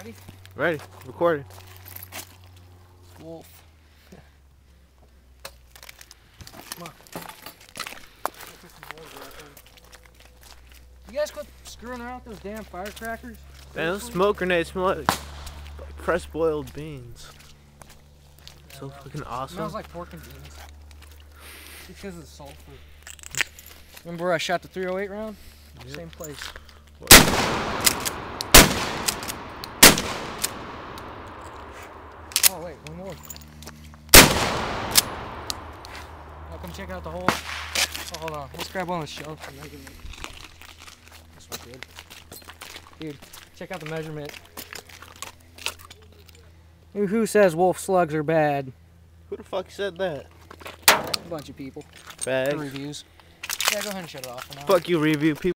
Ready? Ready. Recording. Wolf. Come on. You guys quit screwing around with those damn firecrackers? Man, those smoke grenades smell like fresh boiled beans. Yeah, so fucking awesome. It smells like pork and beans. Because of the sulfur. Remember where I shot the .308 round? Yep. Same place. What? Oh wait, one more. Now come check out the hole. Oh, hold on. Let's grab one on the shelf. This one's good. Dude, check out the measurement. Who says wolf slugs are bad? Who the fuck said that? A bunch of people. Bad. Reviews. Yeah, go ahead and shut it off for now. Fuck you, review people.